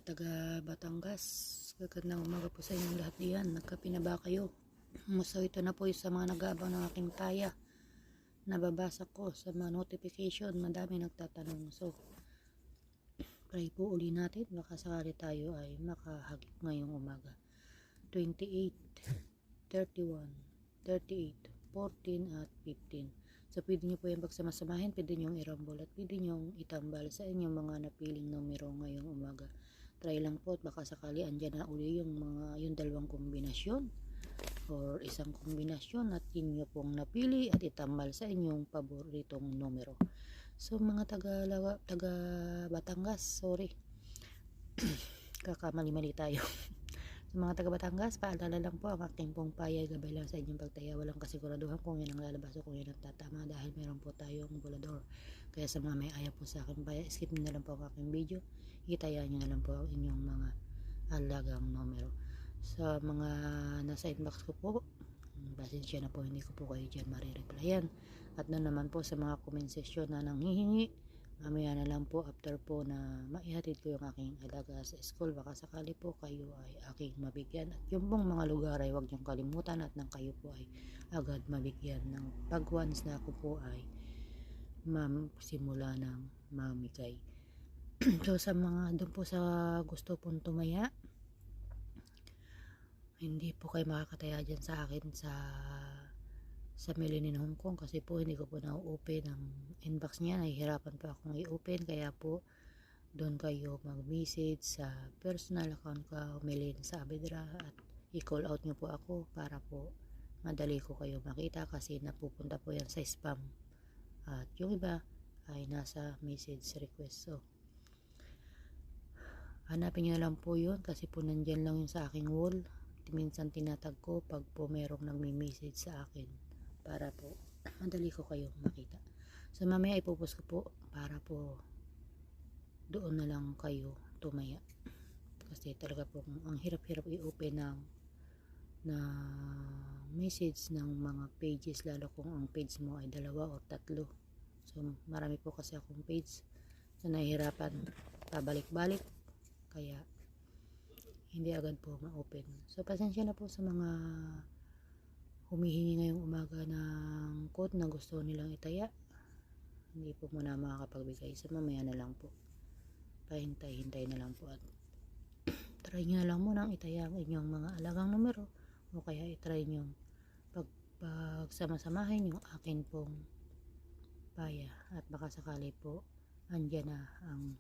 taga Batangas, magandang umaga po sa inyong lahat diyan. Nagkape na ba kayo? So ito na po yung sa mga nag-aabang ng aking paya. Nababasa ko sa mga notification, madami nagtatanong. So pray po uli natin, baka sakali tayo ay makahagip ngayong umaga. 28, 31, 38, 14 at 15. So pwede nyo po yung pagsamasamahin, pwede nyo i-rumble at pwede nyo itambal sa inyong mga napiling numero ngayong umaga. Try lang po at baka sakali andyan na uli yung dalawang kombinasyon or isang kombinasyon at inyo pong napili at itambal sa inyong paboritong numero. So mga taga Batangas, sorry. Kakamali-mali tayo. Sa mga taga Batangas, paalala lang po ang aking pong paya, gabay lang sa inyong pagtaya. Walang kasiguraduhan kung yan ang lalabas o kung yan ang tatama dahil meron po tayong bulador. Kaya sa mga may ayaw po sa aking paya, skip nyo na lang po ang aking video. Itaya nyo na lang po ang inyong mga alagang numero. Sa mga nasa inbox ko po, pasensya na po, hindi ko po kayo dyan marireplyan. At na naman po sa mga comment section na nanghihingi, mamaya na lang po after po na maihatid ko yung aking alaga sa school, baka sakali po kayo ay aking mabigyan at yung pong mga lugar ay huwag niyong kalimutan at nang kayo po ay agad mabigyan ng pag once na ako po ay simula ng mamigay. So sa mga doon po sa gusto pong tumaya, hindi po kayo makakataya dyan sa akin sa Millennium Hong Kong kasi po hindi ko po na-open ang inbox niya, nahihirapan pa akong i-open, kaya po doon kayo mag-message sa personal account ko, Melin sa Abedra, at i-call out nyo po ako para po madali ko kayo makita kasi napupunta po yan sa spam at yung iba ay nasa message request. So hanapin nyo lang po yun kasi po nandyan lang yun sa aking wall. Minsan tinatag ko pag po merong nagme-message sa akin para po madali ko kayo makita. So mamaya ipopost ko po para po doon na lang kayo tumaya. Kasi talaga po ang hirap-hirap i-open na message ng mga pages, lalo kung ang page mo ay 2 o 3. So marami po kasi akong page. So nahihirapan pabalik-balik. Kaya hindi agad po ma-open. So pasensya na po sa mga humihingi ngayong umaga ng code na gusto nilang itaya. Hindi po muna makakapagbigay. So mamaya na lang po. Pahintay-hintay na lang po at try nyo na lang muna ang itaya ang inyong mga alagang numero o kaya itry nyo pagsama-samahin yung akin pong paya at baka sakali po andyan na ang